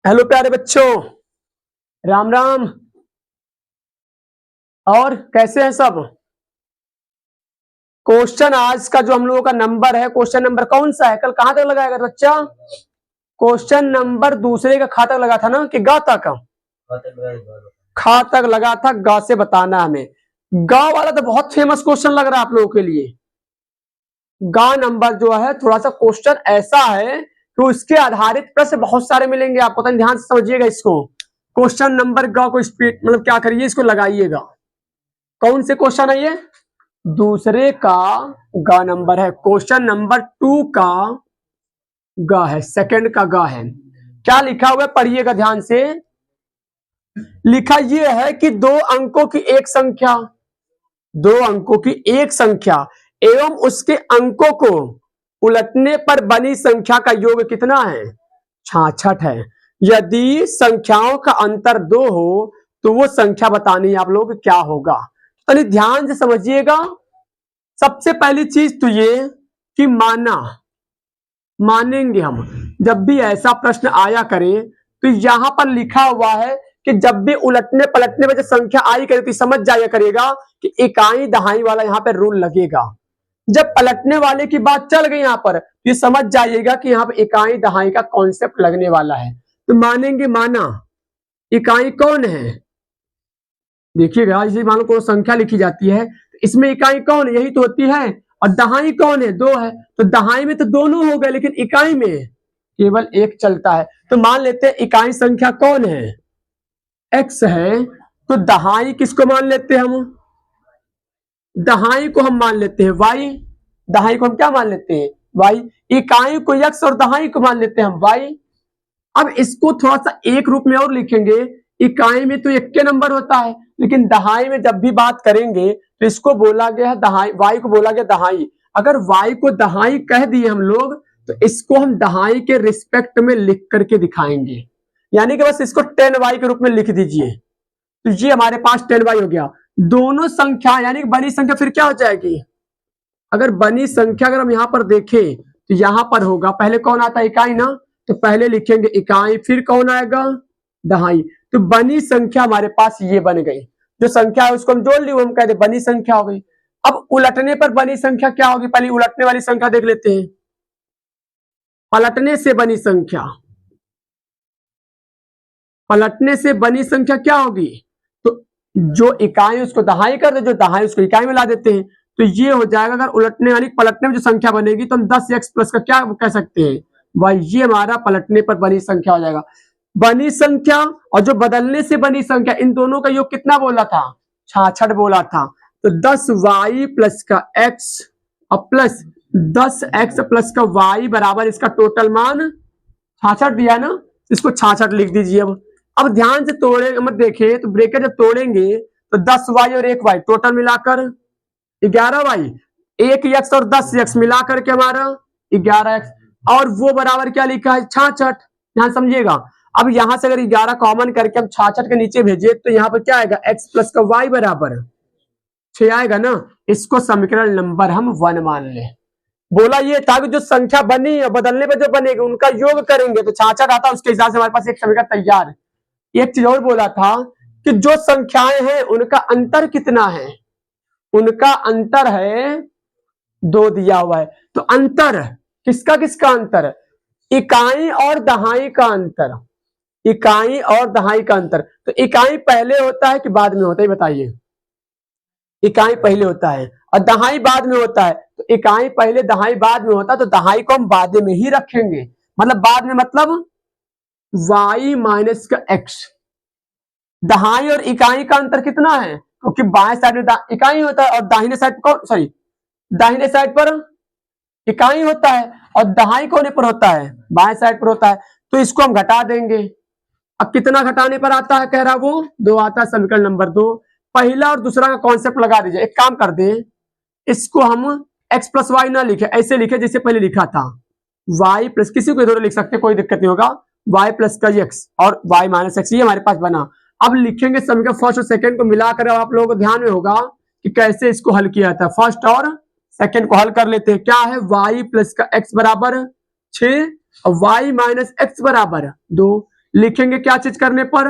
Hello प्यारे बच्चों, राम राम। और कैसे हैं सब? क्वेश्चन आज का जो हम लोगों का नंबर है, क्वेश्चन नंबर कौन सा है? कल कहां तक लगाया था बच्चा? क्वेश्चन नंबर दूसरे का खा तक लगा था ना, कि गा तक? खा तक लगा था, गा से बताना हमें। गा वाला तो बहुत फेमस क्वेश्चन लग रहा है आप लोगों के लिए। गा नंबर जो है थोड़ा सा क्वेश्चन ऐसा है कि उसके आधारित प्रश्न बहुत सारे मिलेंगे आपको, तो ध्यान से समझिएगा इसको। क्वेश्चन नंबर गा को स्पीड मतलब क्या करिए, इसको लगाइएगा। कौन से क्वेश्चन है ये? दूसरे का गा नंबर है। क्वेश्चन नंबर 2 का गा है, सेकंड का गा है। क्या लिखा हुआ है पढ़िएगा ध्यान से। लिखा यह है कि दो अंकों की एक संख्या, दो अंकों की एक संख्या एवं उसके अंकों को उलटने पर बनी संख्या का योग कितना है? 66 है। यदि संख्याओं का अंतर 2 हो तो वो संख्या बतानी है आप लोग क्या होगा। तो ध्यान से समझिएगा। सबसे पहली चीज तो ये कि मानेंगे हम जब भी ऐसा प्रश्न आया करे तो यहां पर लिखा हुआ है कि जब भी उलटने पलटने में जो संख्या आई करे तो समझ जाया करेगा कि इकाई दहाई वाला यहाँ पे रूल लगेगा। जब पलटने वाले की बात चल गई यहाँ पर, ये समझ जाइएगा कि यहाँ पे इकाई दहाई का कॉन्सेप्ट लगने वाला है। तो मानेंगे, माना। इकाई कौन है? देखिएगा, जैसे मान लो कोई संख्या लिखी जाती है तो इसमें इकाई कौन है? यही तो होती है। और दहाई कौन है? 2 है। तो दहाई में तो दोनों हो गए, लेकिन इकाई में केवल एक चलता है। तो मान लेते हैं इकाई संख्या कौन है? x है। तो दहाई किसको मान लेते हैं हम? दहाई को हम मान लेते हैं y। दहाई को हम क्या मान लेते हैं? y। इकाई को x और दहाई को मान लेते हैं हम y। अब इसको थोड़ा सा एक रूप में और लिखेंगे। इकाई में तो एक के नंबर होता है, लेकिन दहाई में जब भी बात करेंगे तो इसको बोला गया है दहाई, y को बोला गया दहाई। अगर y को दहाई कह दिए हम लोग तो इसको हम दहाई के रिस्पेक्ट में लिख करके दिखाएंगे। यानी कि बस इसको 10y के रूप में लिख दीजिए। तो ये हमारे पास 10y हो गया। दोनों संख्या यानी कि बनी संख्या फिर क्या हो जाएगी? अगर बनी संख्या अगर हम यहां पर देखें तो यहां पर होगा, पहले कौन आता है? इकाई ना। तो पहले लिखेंगे इकाई, फिर कौन आएगा? दहाई। तो बनी संख्या हमारे पास ये बन गई। जो संख्या है उसको हम जोड़ ली, वो हम कहते बनी संख्या हो गई। अब उलटने पर बनी संख्या क्या होगी? पहले उलटने वाली संख्या देख लेते हैं। पलटने से बनी संख्या, पलटने से बनी संख्या क्या होगी? तो जो इकाई उसको दहाई कर दे, जो दहाई उसको इकाई में ला देते हैं। तो ये हो जाएगा, अगर उलटने वाली पलटने में जो संख्या बनेगी तो हम 10x प्लस का क्या कह सकते हैं? भाई ये हमारा पलटने पर बनी संख्या हो जाएगा। बनी संख्या और जो बदलने से बनी संख्या, इन दोनों का योग कितना बोला था? 66 बोला था। तो 10y प्लस का x और प्लस 10x प्लस का y बराबर इसका टोटल मान 66 दिया ना। इसको 66 लिख दीजिए। अब ध्यान से तोड़े मत देखिए, तो ब्रेकेट जब तोड़ेंगे तो 10y और 1y टोटल मिलाकर 11y, 1x और 10x मिलाकर के हमारा 11x, और वो बराबर क्या लिखा है? 66। ध्यान समझिएगा। अब यहां से अगर 11 कॉमन करके हम 66 के नीचे भेजे तो यहाँ पर क्या आएगा? x प्लस का y बराबर 6 आएगा ना। इसको समीकरण नंबर हम 1 मान ले। बोला ये था कि जो संख्या बनी और बदलने पर जो बनेगी उनका योग करेंगे तो 66 आता, उसके हिसाब से हमारे पास एक समीकरण तैयार है। एक चीज और बोला था कि जो संख्याएं हैं उनका अंतर कितना है? उनका अंतर है 2 दिया हुआ है। तो अंतर किसका किसका अंतर? इकाई और दहाई का अंतर। इकाई और दहाई का अंतर। तो इकाई पहले होता है कि बाद में होता है, बताइए? इकाई पहले होता है और दहाई बाद में होता है। तो इकाई पहले दहाई बाद में होता है, तो दहाई को हम बाद में ही रखेंगे। मतलब बाद में मतलब y माइनस का x। दहाई और इकाई का अंतर कितना है? क्योंकि बाएं साइड में इकाई होता है और दाहिने साइड पर सॉरी दाहिने साइड पर इकाई होता है, और दहाई कोने पर होता है? बाएं साइड पर होता है। तो इसको हम घटा देंगे। अब कितना घटाने पर आता है? कह रहा वो 2 आता है। समीकरण नंबर 2, पहला और दूसरा का कॉन्सेप्ट लगा दीजिए। एक काम कर दे, इसको हम x प्लस वाई ना लिखे, ऐसे लिखे जैसे पहले लिखा था। y प्लस, किसी को इधर लिख सकते, कोई दिक्कत नहीं होगा। y प्लस का x और y माइनस एक्स, ये हमारे पास बना। अब लिखेंगे समीकरण फर्स्ट और सेकंड को मिलाकर। आप लोगों को ध्यान में होगा कि कैसे इसको हल किया था। फर्स्ट और सेकंड को हल कर लेते हैं। क्या है? y प्लस का x बराबर 6 और y माइनस एक्स बराबर 2। लिखेंगे क्या चीज करने पर,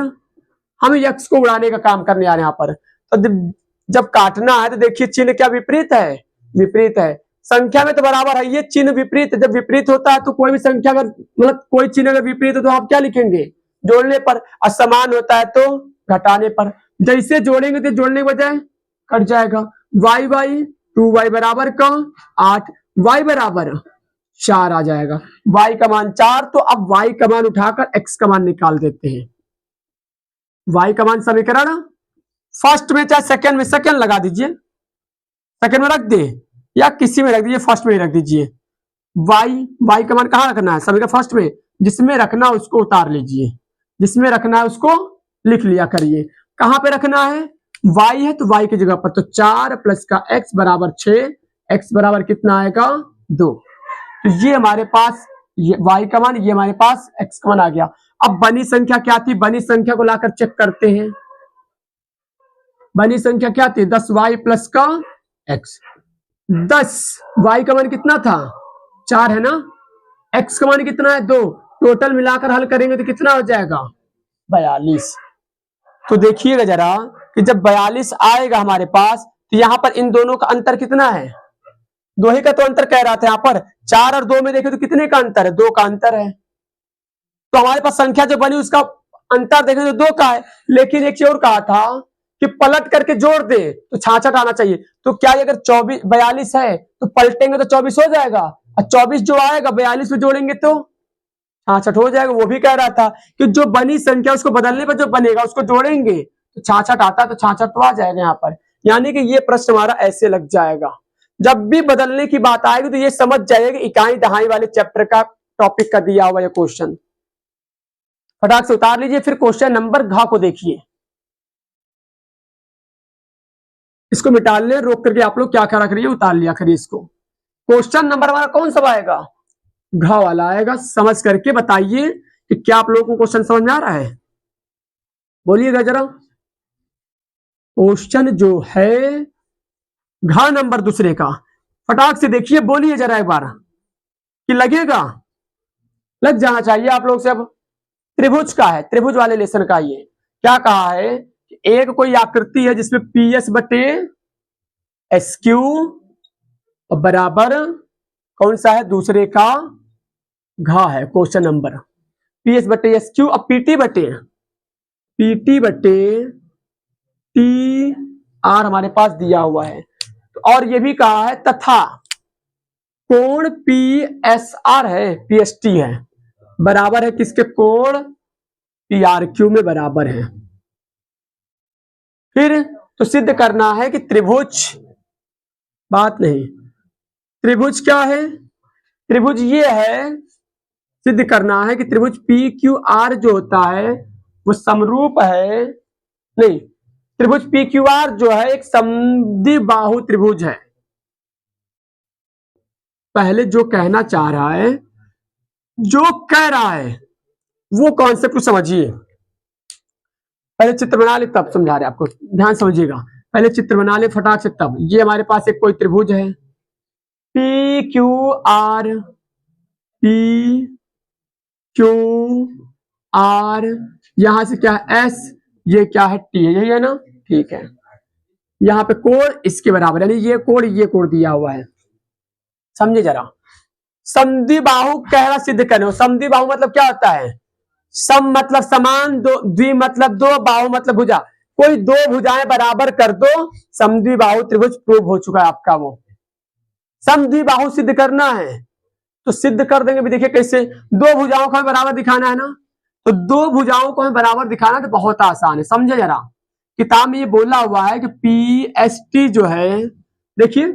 हम x को उड़ाने का काम करने आ रहे हैं यहाँ पर। तो जब काटना है तो देखिए चिन्ह क्या विपरीत है, विपरीत है। संख्या में तो बराबर है, ये चिन्ह विपरीत है। जब विपरीत होता है तो कोई भी संख्या अगर मतलब कोई चिन्ह अगर विपरीत हो तो आप क्या लिखेंगे, जोड़ने पर। और समान होता है तो घटाने पर। जैसे जोड़ेंगे तो जोड़ने के बजाय कट जाएगा। y बाई 2y बराबर का 8, y बराबर 4 आ जाएगा। y का मान 4, तो अब y का मान उठाकर x का मान निकाल देते हैं। y का मान समीकरण फर्स्ट में चाहे सेकंड में, सेकंड लगा दीजिए, सेकंड में रख दे या किसी में रख दीजिए, फर्स्ट में ही रख दीजिए। y का मान कहाँ रखना है, समीकरण फर्स्ट में। जिसमें रखना उसको उतार लीजिए, जिसमें रखना है उसको लिख लिया करिए। कहां पे रखना है, y है तो y की जगह पर, तो 4 प्लस का x बराबर 6, x बराबर कितना आएगा 2। तो ये हमारे पास ये y का मान, ये हमारे पास x का मान आ गया। अब बनी संख्या क्या थी, बनी संख्या को लाकर चेक करते हैं। बनी संख्या क्या थी, 10y प्लस का x। 10 y का मान कितना था 4 है ना, x का मान कितना है 2, टोटल मिलाकर हल करेंगे तो कितना हो जाएगा 42। तो देखिएगा जरा कि जब 42 आएगा हमारे पास तो यहां पर इन दोनों का अंतर कितना है, 2 ही का तो अंतर कह रहा था। यहां पर 4 और 2 में देखें तो कितने का अंतर है, 2 का अंतर है। तो हमारे पास संख्या जो बनी उसका अंतर देखें तो 2 का है। लेकिन एक चीज और कहा था कि पलट करके जोड़ दे तो 66 आना चाहिए। तो क्या अगर 42 है तो पलटेंगे तो 24 हो जाएगा, और 24 जो आएगा 42 में जोड़ेंगे तो 66 हो जाएगा। वो भी कह रहा था कि जो बनी संख्या उसको बदलने पर जो बनेगा उसको जोड़ेंगे तो 66 आता है, तो 66 तो आ जाएगा यहाँ पर। यानी कि ये प्रश्न हमारा ऐसे लग जाएगा। जब भी बदलने की बात आएगी तो ये समझ जाएगा कि इकाई दहाई वाले चैप्टर का टॉपिक का दिया हुआ ये क्वेश्चन। फटाक से उतार लीजिए। फिर क्वेश्चन नंबर घ को देखिए, इसको मिटा ले, रोक करके आप लोग क्या करा करिए, उतार लिया करिए इसको। क्वेश्चन नंबर हमारा कौन सा आएगा, घ वाला आएगा। समझ करके बताइए कि क्या आप लोगों को क्वेश्चन समझ में आ रहा है, बोलिएगा जरा। क्वेश्चन जो है घ नंबर दूसरे का, फटाक से देखिए, बोलिए जरा एक बार कि लगेगा, लग जाना चाहिए आप लोग से। अब त्रिभुज का है, त्रिभुज वाले लेसन का। ये क्या कहा है कि एक कोई आकृति है जिसमें PS बटे SQ बराबर कौन सा है, दूसरे का घ है। क्वेश्चन नंबर PS बटे SQ, अब PT बटे TR हमारे पास दिया हुआ है। और ये भी कहा है तथा कोण PSR है, PST है, बराबर है किसके, कोण PRQ में बराबर है। फिर तो सिद्ध करना है कि त्रिभुज, बात नहीं, त्रिभुज क्या है, त्रिभुज ये है, सिद्ध करना है कि त्रिभुज PQR जो होता है वो समरूप है, नहीं, त्रिभुज PQR जो है एक समद्विबाहु त्रिभुज है। पहले जो कहना चाह रहा है, जो कह रहा है वो कॉन्सेप्ट को समझिए। पहले चित्र बना ले तब समझा रहे आपको, ध्यान समझिएगा। पहले चित्र बना ले फटाक से तब। ये हमारे पास एक कोई त्रिभुज है PQR, PQR, यहां से क्या है S, ये क्या है T, यही है ना, ठीक है। यहाँ पे कोण इसके बराबर, यानी ये कोण दिया हुआ है। समझे जरा, समद्विबाहु कहना सिद्ध करने। समद्विबाहु मतलब क्या होता है, सम मतलब समान, दो, द्वि मतलब दो, बाहु मतलब भुजा। कोई दो भुजाएं बराबर कर दो, समद्विबाहु त्रिभुज प्रूव हो चुका है आपका। वो समद्विबाहु सिद्ध करना है तो सिद्ध कर देंगे भी। देखिए कैसे, दो भुजाओं को हमें बराबर दिखाना है ना, तो दो भुजाओं को हमें बराबर दिखाना तो बहुत आसान है। समझे जरा, किताब में ये बोला हुआ है कि PST जो है, देखिए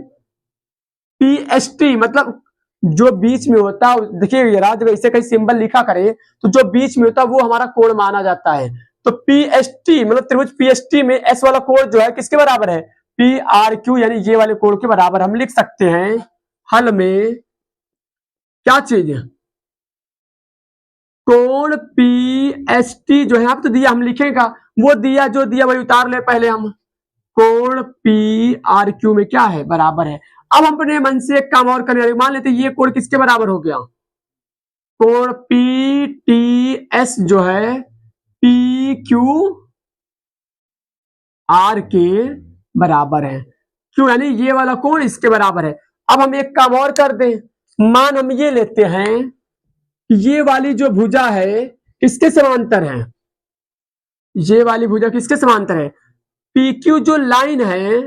PST मतलब जो बीच में होता है, देखिए जरा, जब ऐसे कहीं सिंबल लिखा करे तो जो बीच में होता है वो हमारा कोण माना जाता है। तो PST मतलब त्रिभुज PST में S वाला कोण जो है किसके बराबर है, PRQ, यानी ये वाले कोण के बराबर। हम लिख सकते हैं हल में क्या चीज, कोण PST जो है आप तो दिया, हम लिखेगा वो दिया, जो दिया वही उतार ले पहले हम। कोण PRQ में क्या है, बराबर है। अब हम अपने मन से एक काम और करने, मान लेते ये कोण किसके बराबर हो गया, कोण पी टी एस जो है पी क्यू आर के बराबर है। क्यों, यानी ये वाला कोण इसके बराबर है। अब हम एक काम और कर दें, मान हम ये लेते हैं ये वाली जो भुजा है किसके समांतर है, ये वाली भुजा किसके समांतर है, पी क्यू जो लाइन है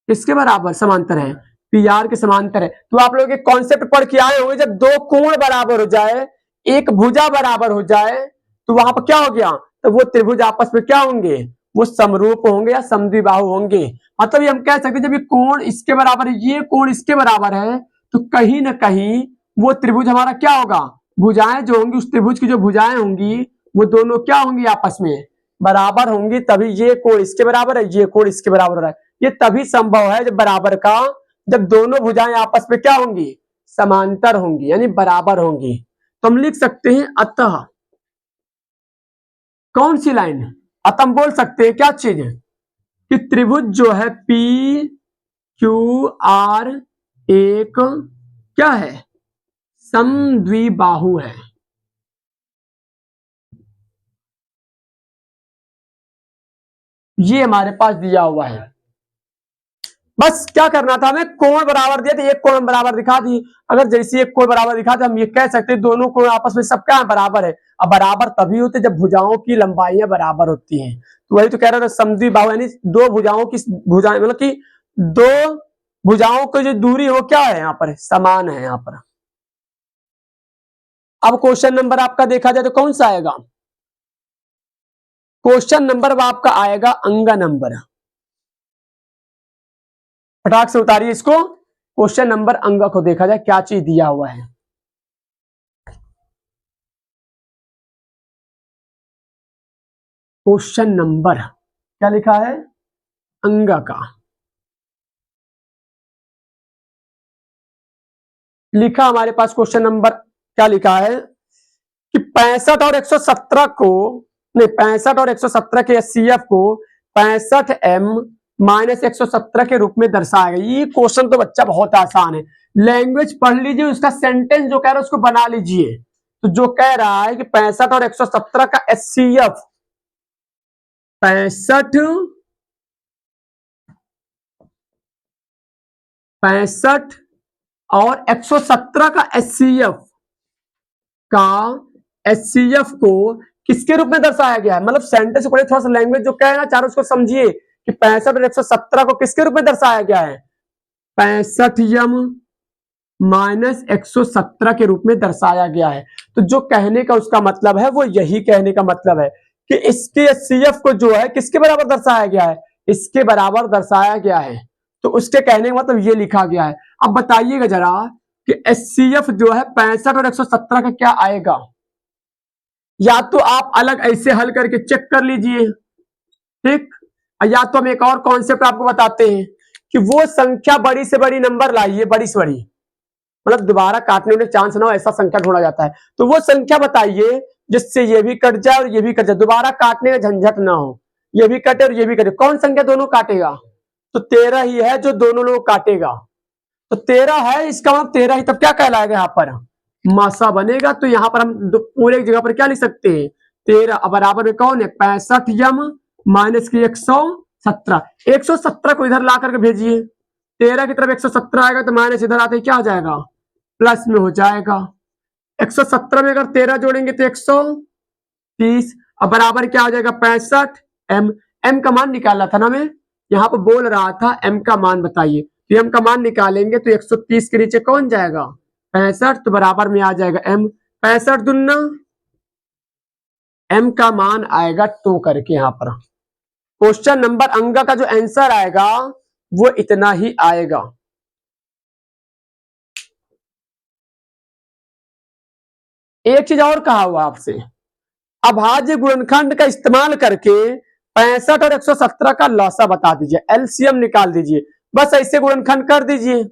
किसके बराबर समांतर है, पी आर के समांतर है। तो आप लोग एक कॉन्सेप्ट पढ़ के आए होंगे, जब दो कोण बराबर हो जाए, एक भुजा बराबर हो जाए, तो वहां पर क्या हो गया, तो वो त्रिभुज आपस में क्या होंगे, वो समरूप होंगे या समद्विबाहु होंगे। मतलब ये हम कह सकते हैं जब ये कोण इसके बराबर है, ये कोण इसके बराबर है, तो कहीं ना कहीं वो त्रिभुज हमारा क्या होगा, भुजाएं जो होंगी उस त्रिभुज की जो भुजाएं होंगी वो दोनों क्या होंगी, आपस में बराबर होंगी। तभी ये कोण इसके बराबर है, ये कोण इसके बराबर हो रहा है। ये तभी संभव है जब बराबर का, जब दोनों भुजाएं आपस में क्या होंगी, समांतर होंगी यानी बराबर होंगी। तो हम लिख सकते हैं अतः, कौन सी लाइन, अतः हम बोल सकते हैं क्या चीज है कि त्रिभुज जो है पी क्यू आर एक क्या है, समद्विबाहु है। ये हमारे पास दिया हुआ है। बस क्या करना था, हमें कोण बराबर दिया था, एक कोण बराबर दिखा दी। अगर जैसे एक कोण बराबर दिखा तो हम ये कह सकते हैं दोनों कोण आपस में सब क्या बराबर है। अब बराबर तभी होते जब भुजाओं की लंबाइयां बराबर होती हैं। तो वही तो कह रहा था समद्विबाहु, यानी दो भुजाओं की भुजाएं, मतलब कि दो भुजाओं की जो दूरी हो क्या है यहाँ पर, समान है यहाँ पर। अब क्वेश्चन नंबर आपका देखा जाए तो कौन सा आएगा, क्वेश्चन नंबर आपका आएगा अंग नंबर, फटाक से उतारिए इसको। क्वेश्चन नंबर अंग को देखा जाए क्या चीज दिया हुआ है। क्वेश्चन नंबर क्या लिखा है, अंग का लिखा हमारे पास क्वेश्चन नंबर क्या लिखा है कि 65 और 117 को, नहीं 65 और 117 के एचसीएफ को 65m माइनस 117 के रूप में दर्शाया गया। ये क्वेश्चन तो बच्चा बहुत आसान है, लैंग्वेज पढ़ लीजिए, उसका सेंटेंस जो कह रहा है उसको बना लीजिए। तो जो कह रहा है कि 65 और 117 का एचसीएफ, 65 और 117 का एचसीएफ को किसके रूप में दर्शाया गया है, मतलब सेंटेंस से पढ़े, थोड़ा सा लैंग्वेज जो कह रहा है चारों उसको समझिए कि 65 और 117 को किसके रूप में दर्शाया गया है, 65m माइनस 117 के रूप में दर्शाया गया है। तो जो कहने का उसका मतलब है वो यही कहने का मतलब है कि इसके एचसीएफ को जो है किसके बराबर दर्शाया गया है, इसके बराबर दर्शाया गया है। तो उसके कहने का मतलब ये लिखा गया है। अब बताइएगा जरा कि एचसीएफ जो है 65 और 117 का क्या आएगा, या तो आप अलग ऐसे हल करके चेक कर लीजिए, ठीक, या तो हम एक और कॉन्सेप्ट आपको बताते हैं कि वो संख्या बड़ी से बड़ी नंबर लाइए, बड़ी से बड़ी, मतलब दोबारा काटने में चांस ना हो ऐसा संख्या ढूंढा जाता है। तो वो संख्या बताइए जिससे ये भी कट जाए और ये भी कट जाए, दोबारा काटने का झंझट ना हो, ये भी कटे और ये भी कटे। कौन संख्या दोनों काटेगा, तो 13 ही है जो दोनों लोग काटेगा। तो 13 है, इसका मतलब 13 ही तब क्या कहलाएगा, यहाँ पर मासा बनेगा। तो यहाँ पर हम पूरे जगह पर क्या लिख सकते हैं, 13 बराबर में कौन है, 65m माइनस की 117, 117 को इधर ला करके भेजिए, 13 की तरफ 117 आएगा तो माइनस इधर आते क्या हो जाएगा, प्लस में हो जाएगा। 117 में अगर 13 जोड़ेंगे तो 130, अब बराबर क्या हो जाएगा 65m, m का मान निकालना था ना, मैं यहाँ पर बोल रहा था m का मान बताइए। तो m का मान निकालेंगे तो 130 के नीचे कौन जाएगा 65, तो बराबर में आ जाएगा m, 65 दूना m का मान आएगा 2 करके। यहाँ पर क्वेश्चन नंबर अंग का जो आंसर आएगा वो इतना ही आएगा। एक चीज और कहा हुआ आपसे, अभाज्य गुणनखंड का इस्तेमाल करके 65 और 117 का लॉसा बता दीजिए, एलसीएम निकाल दीजिए, बस ऐसे गुणनखंड कर दीजिए,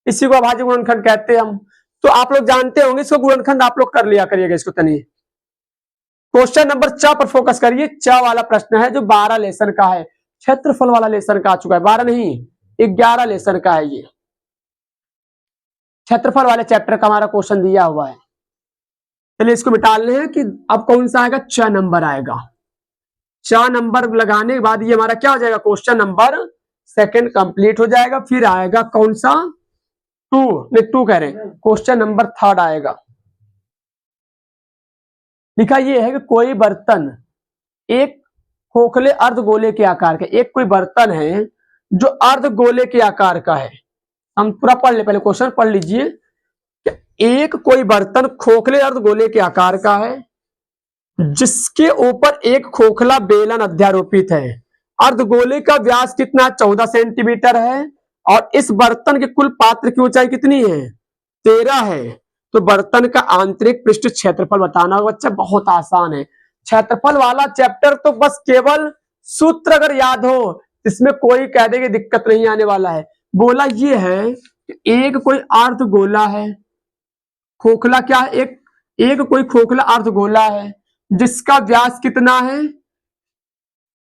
इसी को अभाज्य गुणनखंड कहते हैं हम। तो आप लोग जानते होंगे इसको, गुणनखंड आप लोग कर लिया करिएगा इसको तनी। क्वेश्चन नंबर 4 पर फोकस करिए, 4 वाला प्रश्न है जो 12 लेसन का है, क्षेत्रफल वाला लेसन का आ चुका है, 12 नहीं 11 लेसन का है, ये क्षेत्रफल वाले चैप्टर का हमारा क्वेश्चन दिया हुआ है। चलिए इसको मिटा ले हैं कि अब कौन सा आएगा, 6 नंबर आएगा। 6 नंबर लगाने के बाद ये हमारा क्या हो जाएगा, क्वेश्चन नंबर सेकंड कंप्लीट हो जाएगा। फिर आएगा कौन सा, 2 नहीं 2 कह रहे हैं, क्वेश्चन नंबर 3 आएगा। लिखा ये है कि कोई बर्तन एक खोखले अर्धगोले के आकार का, एक कोई बर्तन है जो अर्धगोले के आकार का है। हम पूरा पढ़ ले, पहले क्वेश्चन पढ़ लीजिए। एक कोई बर्तन खोखले अर्धगोले के आकार का है जिसके ऊपर एक खोखला बेलन अध्यारोपित है। अर्धगोले का व्यास कितना, 14 सेंटीमीटर है और इस बर्तन के कुल पात्र की ऊंचाई कितनी है, 13 है। तो बर्तन का आंतरिक पृष्ठ क्षेत्रफल बताना होगा। बच्चा बहुत आसान है, क्षेत्रफल वाला चैप्टर तो बस केवल सूत्र अगर याद हो, इसमें कोई कह दे कि दिक्कत नहीं आने वाला है। बोला ये है कि एक कोई अर्धगोला है, खोखला क्या है, एक कोई खोखला अर्धगोला है जिसका व्यास कितना है,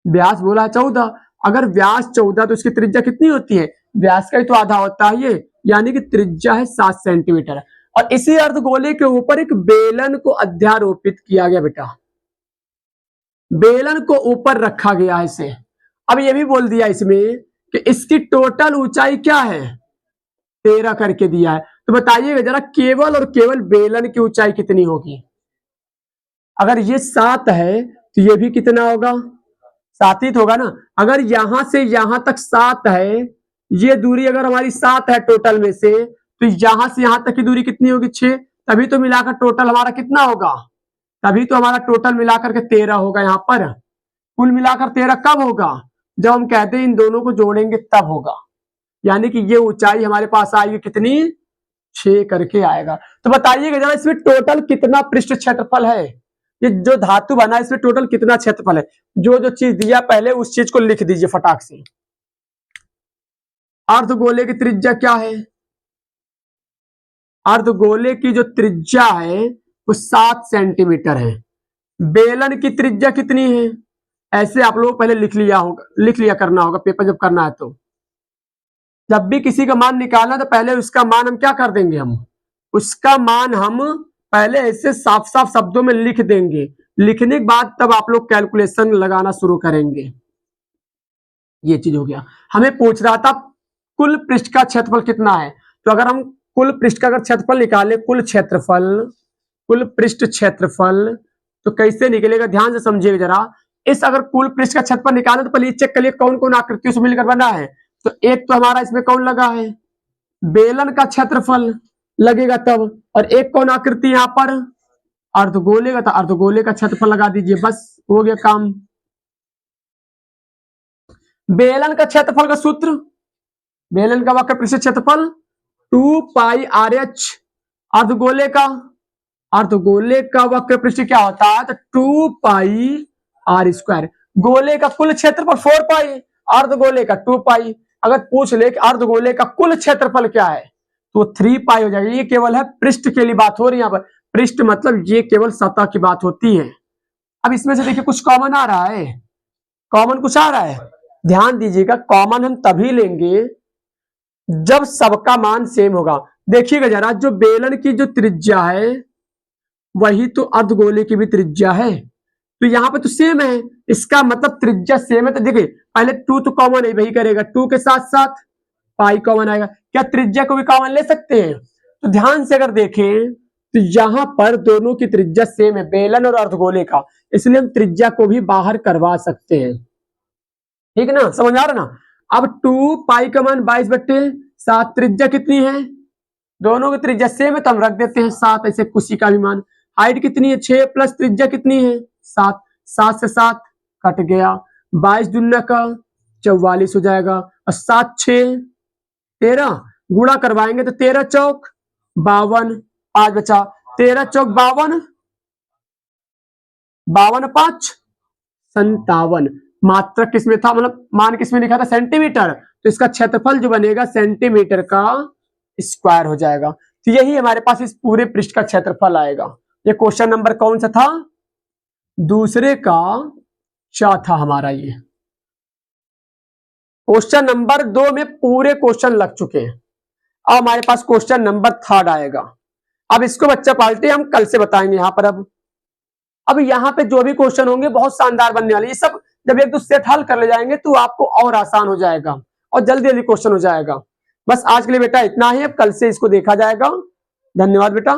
व्यास बोला 14। अगर व्यास 14 तो इसकी त्रिज्या कितनी होती है, व्यास का ही तो आधा होता है ये, यानी कि त्रिज्या है 7 सेंटीमीटर। और इसी अर्धगोले के ऊपर एक बेलन को अध्यारोपित किया गया। बेटा बेलन को ऊपर रखा गया है इसे। अब ये भी बोल दिया इसमें कि इसकी टोटल ऊंचाई क्या है, 13 करके दिया है। तो बताइएगा जरा केवल और केवल बेलन की ऊंचाई कितनी होगी। अगर ये 7 है तो ये भी कितना होगा, 7 ही तो होगा ना। अगर यहां से यहां तक 7 है, ये दूरी अगर हमारी 7 है टोटल में से, तो यहां से यहां तक की दूरी कितनी होगी, 6। तभी तो मिलाकर टोटल हमारा कितना होगा, तभी तो हमारा टोटल मिलाकर के 13 होगा। यहाँ पर कुल मिलाकर 13 कब होगा, जब हम कहते हैं इन दोनों को जोड़ेंगे तब होगा। यानी कि ये ऊंचाई हमारे पास आएगी कितनी, 6 करके आएगा। तो बताइएगा जरा इसमें टोटल कितना पृष्ठ क्षेत्रफल है, ये जो धातु बना है इसमें टोटल कितना क्षेत्रफल है। जो जो चीज दिया पहले उस चीज को लिख दीजिए फटाक से। अर्धगोले की त्रिज्या क्या है, अर्धगोले की जो त्रिज्या है वो 7 सेंटीमीटर है। बेलन की त्रिज्या कितनी है, ऐसे आप लोग पहले लिख लिया करना होगा पेपर जब करना है। तो जब भी किसी का मान निकालना तो पहले उसका मान हम क्या कर देंगे, हम उसका मान हम पहले ऐसे साफ साफ शब्दों में लिख देंगे। लिखने के बाद तब आप लोग कैलकुलेशन लगाना शुरू करेंगे। ये चीज हो गया। हमें पूछ रहा था कुल पृष्ठ का क्षेत्रफल कितना है। तो अगर हम कुल पृष्ठ का अगर क्षेत्रफल निकाले, कुल पृष्ठ क्षेत्रफल तो कैसे निकलेगा, ध्यान से समझिएगा जरा। इस अगर कुल पृष्ठ का क्षेत्रफल निकाले तो पहले चेक करिए कौन कौन आकृतियों से मिलकर बना है। तो एक तो हमारा इसमें कौन लगा है, बेलन का क्षेत्रफल लगेगा तब, और एक कौन आकृति यहाँ पर अर्धगोले का था, अर्धगोले का क्षेत्रफल लगा दीजिए, बस हो गया काम। बेलन का क्षेत्रफल का सूत्र, बेलन का वक्र पृष्ठ क्षेत्रफल 2 पाई RH। अर्धगोले का वक्र पृष्ठ क्या होता है, तो 2 पाई R²। गोले का कुल क्षेत्रफल 4 पाई, अर्धगोले का 2 पाई। अगर पूछ ले कि अर्धगोले का कुल क्षेत्रफल क्या है तो 3 पाई हो जाएगा। ये केवल है पृष्ठ के लिए बात हो रही है यहाँ पर, पृष्ठ मतलब ये केवल सतह की बात होती है। अब इसमें से देखिए कुछ कॉमन आ रहा है, कॉमन कुछ आ रहा है, ध्यान दीजिएगा। कॉमन हम तभी लेंगे जब सबका मान सेम होगा। देखिएगा जरा, जो बेलन की जो त्रिज्या है वही तो अर्धगोले की भी त्रिज्या है, तो यहाँ पे तो सेम है, इसका मतलब त्रिज्या सेम है। तो देखिए पहले 2 तो कॉमन है, वही करेगा, 2 के साथ साथ पाई कॉमन आएगा। क्या त्रिज्या को भी कॉमन ले सकते हैं, तो ध्यान से अगर देखें तो यहाँ पर दोनों की त्रिज्या सेम है, बेलन और अर्धगोले का, इसलिए हम त्रिज्या को भी बाहर करवा सकते हैं। ठीक है ना, समझ आ रहा ना। अब 2 पाई का मान 22/7, त्रिज्या कितनी है, दोनों की त्रिज्या सेम है तो हम रख देते हैं 7। ऐसे कुशी का भी मान, हाइट कितनी है 6 प्लस त्रिज्या कितनी है 7, 7 से 7 कट गया, 22 दूना का 44 हो जाएगा, और 7 6 13 गुणा करवाएंगे तो 13 चौक 52, 5 बचा, 13 चौक 52, 52 5 57। मात्रा किसमें था, मतलब मान किसमें लिखा था, सेंटीमीटर, तो इसका क्षेत्रफल जो बनेगा सेंटीमीटर का स्क्वायर हो जाएगा। तो यही हमारे पास इस पूरे पृष्ठ का क्षेत्रफल आएगा। ये क्वेश्चन नंबर कौन सा था, दूसरे का चौथा हमारा। ये क्वेश्चन नंबर 2 में पूरे क्वेश्चन लग चुके हैं। अब हमारे पास क्वेश्चन नंबर 3 आएगा। अब इसको बच्चा पाल्टे हम कल से बताएंगे यहाँ पर। अब यहाँ पे जो भी क्वेश्चन होंगे बहुत शानदार बनने वाले, ये सब जब एक दो सेट हल कर ले जाएंगे तो आपको और आसान हो जाएगा और जल्दी जल्दी क्वेश्चन हो जाएगा। बस आज के लिए बेटा इतना ही, अब कल से इसको देखा जाएगा। धन्यवाद बेटा।